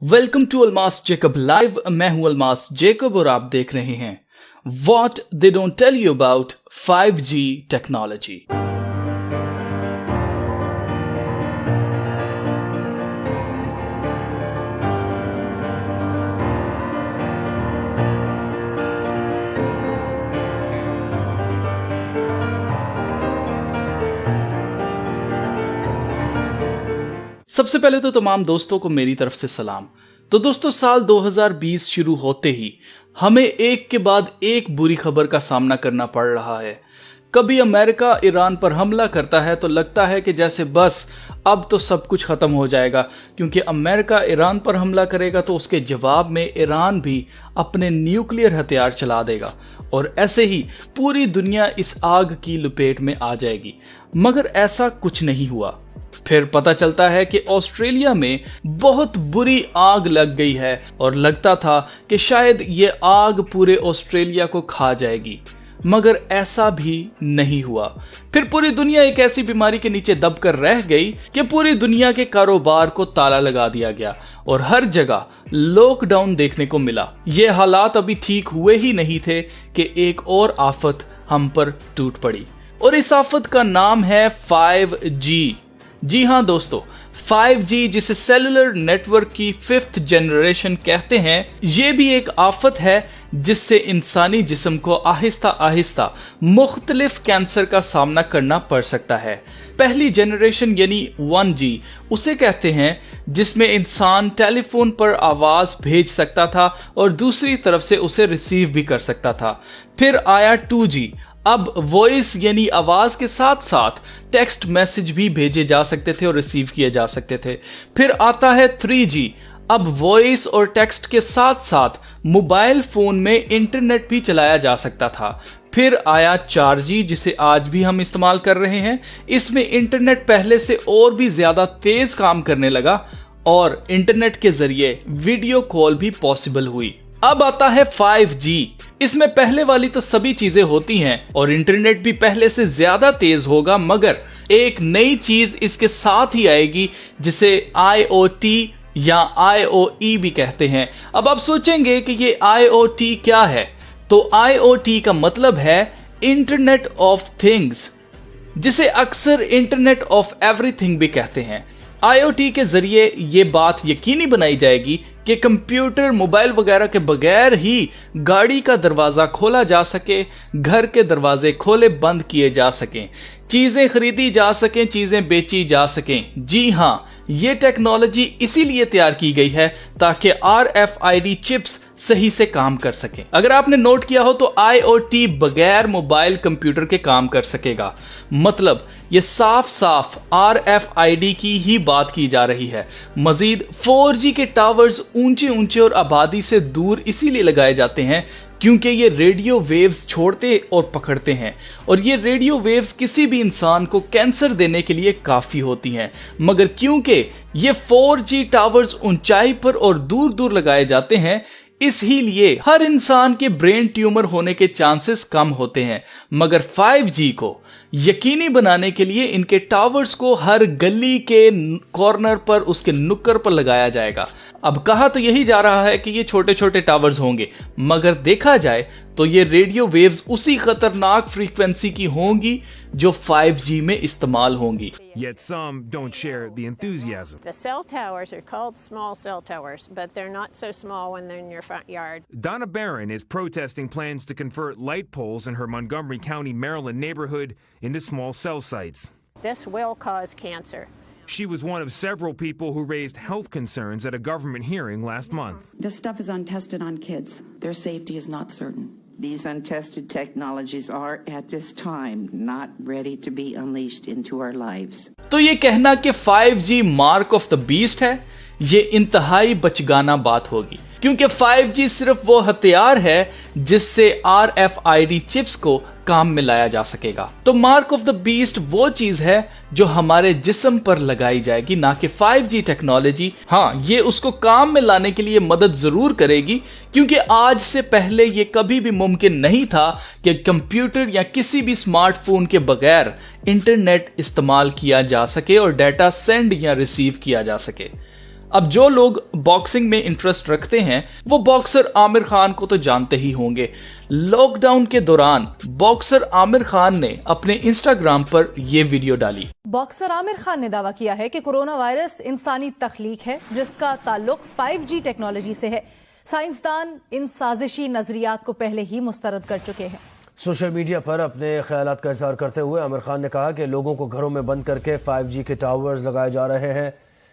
Welcome to Almas Jacob live. मैं हूं Almas Jacob और आप देख रहे हैं what they don't tell you about 5G technology. सबसे पहले तो तमाम दोस्तों को मेरी तरफ से सलाम। तो दोस्तों, साल 2020 शुरू होते ही हमें एक के बाद एक बुरी खबर का सामना करना पड़ रहा है। कभी अमेरिका ईरान पर हमला करता है तो लगता है कि जैसे बस अब तो सब कुछ खत्म हो जाएगा, क्योंकि अमेरिका ईरान पर हमला करेगा तो उसके जवाब में ईरान भी अपने न्यूक्लियर हथियार चला देगा और ऐसे ही पूरी दुनिया इस आग की लपेट में आ जाएगी। मगर ऐसा कुछ नहीं हुआ। फिर पता चलता है कि ऑस्ट्रेलिया में बहुत बुरी आग लग गई है और लगता था कि शायद ये आग पूरे ऑस्ट्रेलिया को खा जाएगी, मगर ऐसा भी नहीं हुआ। फिर पूरी दुनिया एक ऐसी बीमारी के नीचे दबकर रह गई कि पूरी दुनिया के कारोबार को ताला लगा दिया गया और हर जगह लॉकडाउन देखने को मिला। ये हालात अभी ठीक हुए ही नहीं थे कि एक और आफत हम पर टूट पड़ी और इस आफत का नाम है 5G। जी हाँ दोस्तों, 5G जिसे सेलुलर नेटवर्क की 5th जनरेशन कहते हैं, ये भी एक आफत है जिससे इंसानी जिस्म को आहिस्ता आहिस्ता मुख्तलिफ कैंसर का सामना करना पड़ सकता है। पहली जनरेशन यानी 1G उसे कहते हैं जिसमें इंसान टेलीफोन पर आवाज भेज सकता था और दूसरी तरफ से उसे रिसीव भी कर सकता था। फिर आया 2G, अब वॉइस यानी आवाज के साथ साथ टेक्स्ट मैसेज भी भेजे जा सकते थे और रिसीव किए जा सकते थे। फिर आता है 3G, अब वॉइस और टेक्स्ट के साथ साथ मोबाइल फोन में इंटरनेट भी चलाया जा सकता था। फिर आया 4G जिसे आज भी हम इस्तेमाल कर रहे हैं। इसमें इंटरनेट पहले से और भी ज्यादा तेज काम करने लगा और इंटरनेट के जरिए वीडियो कॉल भी पॉसिबल हुई। अब आता है 5G। इसमें पहले वाली तो सभी चीजें होती हैं और इंटरनेट भी पहले से ज्यादा तेज होगा, मगर एक नई चीज इसके साथ ही आएगी जिसे IoT या IoE भी कहते हैं। अब आप सोचेंगे कि ये IoT क्या है, तो IoT का मतलब है इंटरनेट ऑफ थिंग्स, जिसे अक्सर इंटरनेट ऑफ एवरीथिंग भी कहते हैं। IoT के जरिए ये बात यकीनी बनाई जाएगी कि कंप्यूटर, मोबाइल वगैरह के बगैर ही गाड़ी का दरवाजा खोला जा सके, घर के दरवाजे खोले बंद किए जा सकें, चीजें खरीदी जा सकें, चीजें बेची जा सकें। जी हाँ, ये टेक्नोलॉजी इसीलिए तैयार की गई है ताकि RFID चिप्स सही से काम कर सकें। अगर आपने नोट किया हो तो IoT बगैर मोबाइल कंप्यूटर के काम कर सकेगा। मतलब ये साफ साफ RFID की ही बात की जा रही है। मजीद 4G के टावर्स ऊंचे ऊंचे और आबादी से दूर इसीलिए लगाए जाते हैं क्योंकि ये रेडियो वेव्स छोड़ते और पकड़ते हैं और ये रेडियो वेव्स किसी भी इंसान को कैंसर देने के लिए काफी होती हैं। मगर क्योंकि ये 4G टावर्स ऊंचाई पर और दूर दूर लगाए जाते हैं, इसलिए हर इंसान के ब्रेन ट्यूमर होने के चांसेस कम होते हैं। मगर 5G को यकीनी बनाने के लिए इनके टावर्स को हर गली के कॉर्नर पर, उसके नुक्कड़ पर लगाया जाएगा। अब कहा तो यही जा रहा है कि ये छोटे छोटे टावर्स होंगे, मगर देखा जाए तो ये रेडियो वेव्स उसी खतरनाक फ्रीक्वेंसी की होंगी जो 5G में इस्तेमाल होंगी। Yet some don't share the enthusiasm. The cell towers are called small cell towers, but they're not so small when they're in your front yard. Donna Barron is protesting plans to convert light poles in her Montgomery County, Maryland neighborhood into small cell sites. This will cause cancer. She was one of several people who raised health concerns at a government hearing last month. This stuff is untested on kids. Their safety is not certain. These untested technologies are at this time not ready to be unleashed into our lives. तो ये कहना कि 5G mark of the beast है, ये इंतहाई बचगाना बात होगी, क्योंकि 5G सिर्फ वो हथियार है जिससे RFID चिप्स को काम में लाया जा सकेगा। तो मार्क ऑफ द बीस्ट वो चीज है जो हमारे जिस्म पर लगाई जाएगी, ना कि 5G टेक्नोलॉजी। हाँ, ये उसको काम में लाने के लिए मदद जरूर करेगी, क्योंकि आज से पहले ये कभी भी मुमकिन नहीं था कि कंप्यूटर या किसी भी स्मार्टफोन के बगैर इंटरनेट इस्तेमाल किया जा सके और डाटा सेंड या रिसीव किया जा सके। اب جو لوگ باکسنگ میں انٹرسٹ رکھتے ہیں وہ باکسر عامر خان کو تو جانتے ہی ہوں گے۔ لاک ڈاؤن کے دوران باکسر عامر خان نے اپنے انسٹاگرام پر یہ ویڈیو ڈالی۔ باکسر عامر خان نے دعویٰ کیا ہے کہ کورونا وائرس انسانی تخلیق ہے جس کا تعلق 5G ٹیکنالوجی سے ہے۔ سائنسدان ان سازشی نظریات کو پہلے ہی مسترد کر چکے ہیں۔ سوشل میڈیا پر اپنے خیالات کا اظہار کرتے ہوئے عامر خان نے کہا کہ لوگوں کو گھروں میں بند کر کے 5G کے ٹاورز لگائے جا رہے ہیں،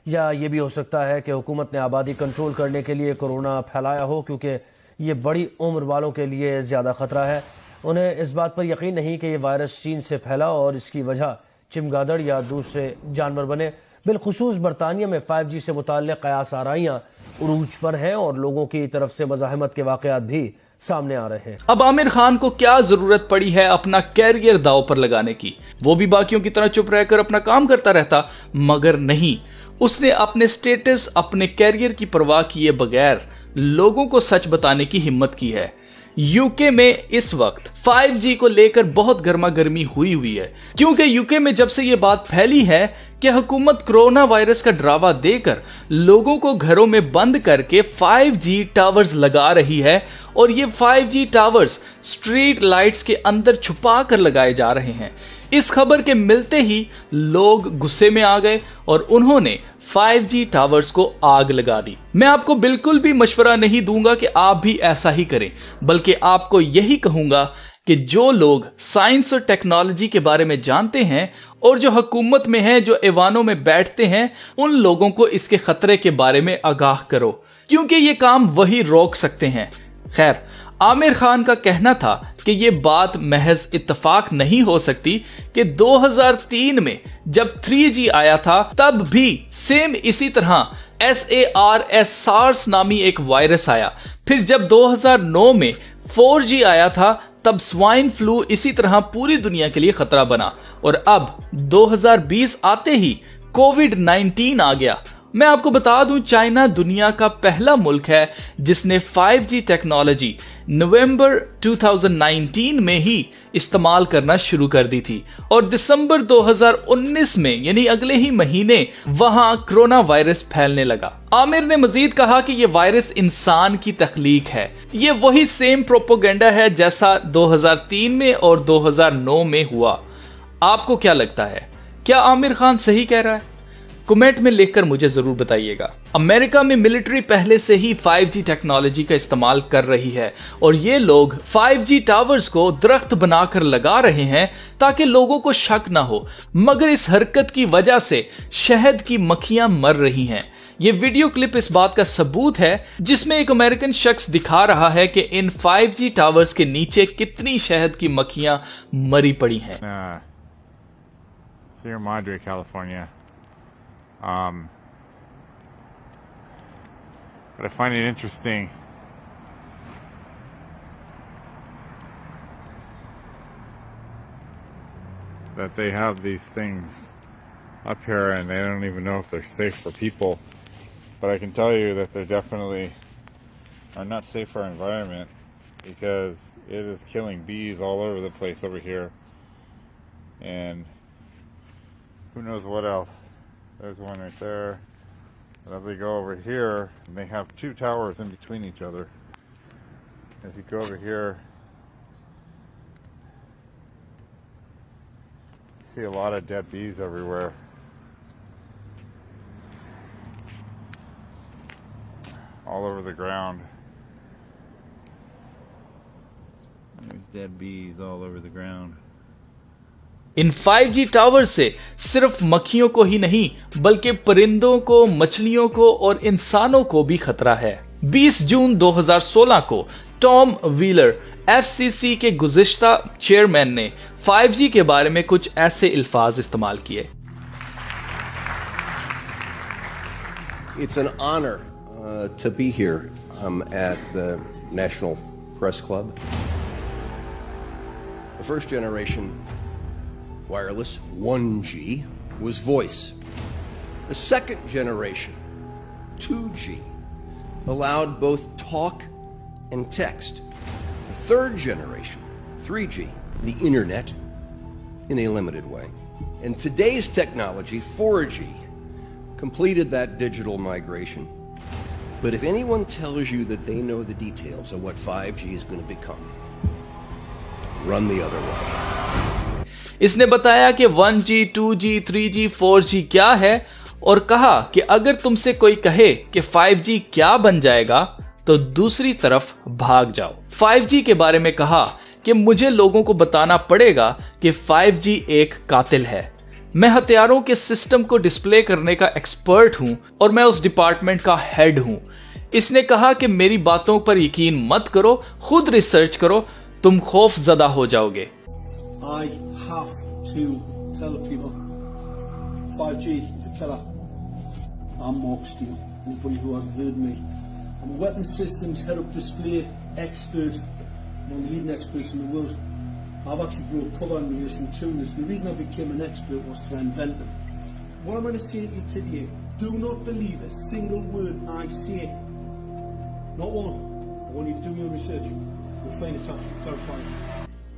یا یہ بھی ہو سکتا ہے کہ حکومت نے آبادی کنٹرول کرنے کے لیے کورونا پھیلایا ہو، کیونکہ یہ بڑی عمر والوں کے لیے زیادہ خطرہ ہے۔ انہیں اس بات پر یقین نہیں کہ یہ وائرس چین سے پھیلا اور اس کی وجہ چمگادڑ یا دوسرے جانور بنے۔ بالخصوص برطانیہ میں 5G سے متعلق قیاس آرائیاں عروج پر ہیں اور لوگوں کی طرف سے مزاحمت کے واقعات بھی سامنے آ رہے ہیں۔ اب عامر خان کو کیا ضرورت پڑی ہے اپنا کیریئر داؤ پر لگانے کی؟ وہ بھی باقیوں کی طرح چپ رہ کر اپنا کام کرتا رہتا، مگر نہیں، اس نے اپنے سٹیٹس، اپنے کیریئر کی پرواہ کیے بغیر لوگوں کو سچ بتانے کی ہمت کی ہے۔ UK میں اس وقت 5G کو لے کر بہت گرما گرمی ہوئی ہے، کیونکہ UK میں جب سے یہ بات پھیلی ہے کہ حکومت کرونا وائرس کا ڈراوا دے کر لوگوں کو گھروں میں بند کر کے 5G ٹاورز لگا رہی ہے، اور یہ 5G ٹاورز سٹریٹ لائٹس کے اندر چھپا کر لگائے جا رہے ہیں، اس خبر کے ملتے ہی لوگ غصے میں آ گئے اور انہوں نے 5G ٹاورز کو آگ لگا دی۔ میں آپ کو بالکل بھی مشورہ نہیں دوں گا کہ آپ بھی ایسا ہی کریں، بلکہ آپ کو یہی کہوں گا کہ جو لوگ سائنس اور ٹیکنالوجی کے بارے میں جانتے ہیں اور جو حکومت میں ہیں، جو ایوانوں میں بیٹھتے ہیں، ان لوگوں کو اس کے خطرے کے بارے میں آگاہ کرو، کیونکہ یہ کام وہی روک سکتے ہیں۔ خیر، عامر خان کا کہنا تھا کہ یہ بات محض اتفاق نہیں ہو سکتی کہ 2003 میں جب 3G آیا تھا تب بھی سیم اسی طرح SARS نامی ایک وائرس آیا، پھر جب 2009 میں 4G آیا تھا تب سوائن فلو اسی طرح پوری دنیا کے لیے خطرہ بنا، اور اب 2020 آتے ہی کووڈ-19 آ گیا۔ میں آپ کو بتا دوں، چائنا دنیا کا پہلا ملک ہے جس نے 5G ٹیکنالوجی نومبر 2019 میں ہی استعمال کرنا شروع کر دی تھی، اور دسمبر 2019 میں یعنی اگلے ہی مہینے وہاں کرونا وائرس پھیلنے لگا۔ عامر نے مزید کہا کہ یہ وائرس انسان کی تخلیق ہے، یہ وہی سیم پروپیگنڈا ہے جیسا 2003 میں اور 2009 میں ہوا۔ آپ کو کیا لگتا ہے؟ کیا عامر خان صحیح کہہ رہا ہے؟ کمنٹ میں لکھ کر مجھے ضرور بتائیے گا۔ امریکہ میں ملٹری پہلے سے ہی 5G ٹیکنالوجی کا استعمال کر رہی ہے، اور یہ لوگ 5G ٹاورز کو درخت بنا کر لگا رہے ہیں تاکہ لوگوں کو شک نہ ہو، مگر اس حرکت کی وجہ سے شہد کی مکھیاں مر رہی ہیں۔ یہ ویڈیو کلپ اس بات کا ثبوت ہے جس میں ایک امریکن شخص دکھا رہا ہے کہ ان 5G ٹاورز کے نیچے کتنی شہد کی مکھیاں مری پڑی ہیں۔ Sierra Madre, California. But I find it interesting that they have these things up here and they don't even know if they're safe for people. But I can tell you that they definitely are not safe for our environment, because it is killing bees all over the place over here. And who knows what else. There's one right there. And as we go over here, and they have two towers in between each other. As you go over here, you see a lot of dead bees everywhere. All over the ground. There's dead bees all over the ground. In 5G tower سے صرف مکھیوں کو ہی نہیں بلکہ پرندوں کو، مچھلیوں کو اور انسانوں کو بھی خطرہ ہے۔ 20 جون 2016 کو ٹام ویلر FCC کے گزشتہ چیئرمین نے 5G کے بارے میں کچھ ایسے الفاظ استعمال کیے۔ It's an honor to be here at the National Press Club. The first generation wireless 1G was voice. The second generation 2G allowed both talk and text. The third generation 3G, the internet in a limited way. And today's technology 4G completed that digital migration. But if anyone tells you that they know the details of what 5G is going to become, run the other way. इसने बताया कि 1G, 2G, 3G, 4G क्या है और कहा कि अगर तुमसे कोई कहे कि 5G क्या बन जाएगा तो दूसरी तरफ भाग जाओ। 5G के बारे में कहा कि मुझे लोगों को बताना पड़ेगा कि 5G एक कातिल है। मैं हथियारों के सिस्टम को डिस्प्ले करने का एक्सपर्ट हूं और मैं उस डिपार्टमेंट का हेड हूं। इसने कहा कि मेरी बातों पर यकीन मत करो, खुद रिसर्च करो, तुम खौफ ज़दा हो जाओगे। I have to tell people 5G is a killer. I'm Mark Steele. Anybody who hasn't heard me, I'm a weapons systems head-up display expert, one of the leading experts in the world. I've actually brought cover in relation to this. The reason I became an expert was to invent them. What I'm going to say to you today, do not believe a single word I say. Not one. I want you to do your research. You'll find it absolutely terrifying.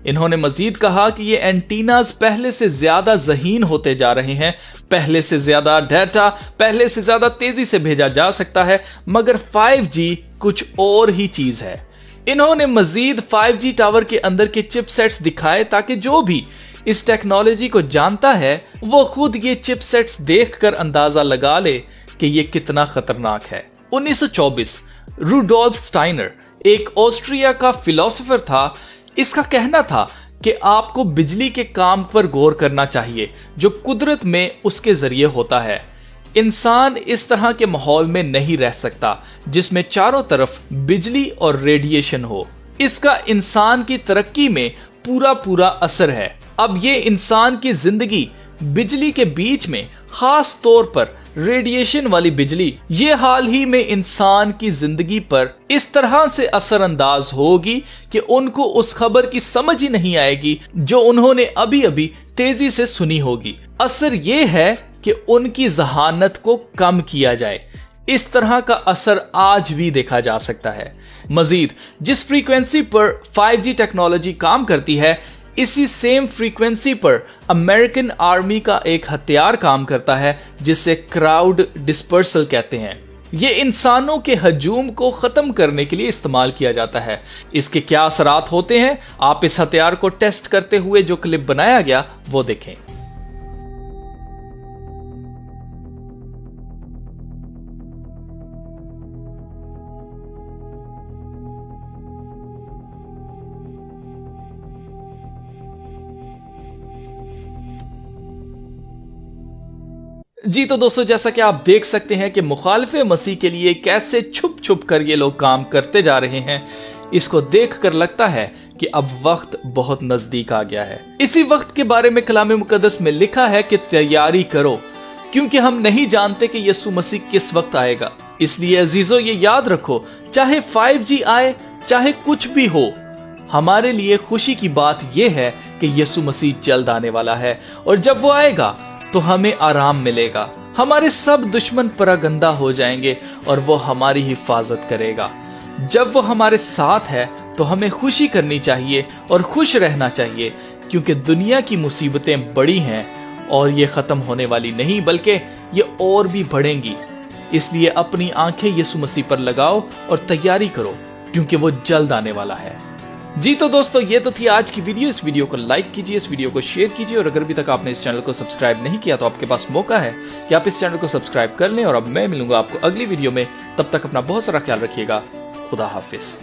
इन्होंने मजीद कहा कि ये antennas पहले से ज्यादा ज़हीन होते जा रहे हैं, पहले से ज्यादा डाटा पहले से ज्यादा तेजी से भेजा जा सकता है, मगर 5G कुछ और ही चीज है। इन्होंने मजीद 5G टावर के अंदर के चिपसेट्स दिखाए ताकि जो भी इस टेक्नोलॉजी को जानता है वो खुद ये चिपसेट्स देखकर अंदाजा लगा ले कि ये कितना खतरनाक है। 1924 रूडोल्फ स्टाइनर एक ऑस्ट्रिया का फिलोसोफर था। इसका कहना था कि आपको बिजली के काम पर गौर करना चाहिए जो कुदरत में उसके जरिए होता है। इंसान इस तरह के माहौल में नहीं रह सकता जिसमें चारों तरफ बिजली और रेडिएशन हो। इसका इंसान की तरक्की में पूरा असर है। अब ये इंसान की जिंदगी बिजली के बीच में, खास तौर पर रेडिएशन वाली बिजली, ये हाल ही में इंसान की जिंदगी पर इस तरह से असरअंदाज होगी कि उनको उस खबर की समझ ही नहीं आएगी जो उन्होंने अभी अभी तेजी से सुनी होगी। असर ये है कि उनकी जहानत को कम किया जाए। इस तरह का असर आज भी देखा जा सकता है। मजीद जिस फ्रीक्वेंसी पर 5G टेक्नोलॉजी काम करती है, इसी सेम फ्रीक्वेंसी पर अमेरिकन आर्मी का एक हथियार काम करता है जिसे क्राउड डिस्पर्सल कहते हैं। ये इंसानों के हजूम को खत्म करने के लिए इस्तेमाल किया जाता है। इसके क्या असरात होते हैं, आप इस हथियार को टेस्ट करते हुए जो क्लिप बनाया गया वो देखें। जी तो दोस्तों, जैसा कि आप देख सकते हैं कि मुखालिफे मसीह के लिए कैसे छुप छुप कर ये लोग काम करते जा रहे हैं। इसको देखकर लगता है कि अब वक्त बहुत नजदीक आ गया है। इसी वक्त के बारे में कलाम मुकद्दस में लिखा है कि तैयारी करो, क्योंकि हम नहीं जानते कि यीशु मसीह किस वक्त आएगा। इसलिए अजीजों, ये याद रखो, चाहे 5G आए, चाहे कुछ भी हो, हमारे लिए खुशी की बात यह है कि यीशु मसीह जल्द आने वाला है और जब वो आएगा तो हमें आराम मिलेगा। हमारे सब दुश्मन परागंदा हो जाएंगे और वो हमारी हिफाजत करेगा। जब वो हमारे साथ है तो हमें खुशी करनी चाहिए और खुश रहना चाहिए, क्योंकि दुनिया की मुसीबतें बड़ी हैं और ये खत्म होने वाली नहीं, बल्कि ये और भी बढ़ेंगी। इसलिए अपनी आंखें यीशु मसीह पर लगाओ और तैयारी करो, क्योंकि वो जल्द आने वाला है। जी तो दोस्तों, ये तो थी आज की वीडियो। इस वीडियो को लाइक कीजिए, इस वीडियो को शेयर कीजिए और अगर अभी तक आपने इस चैनल को सब्सक्राइब नहीं किया तो आपके पास मौका है कि आप इस चैनल को सब्सक्राइब कर लें। और अब मैं मिलूंगा आपको अगली वीडियो में। तब तक अपना बहुत सारा ख्याल रखिएगा। खुदा हाफिज।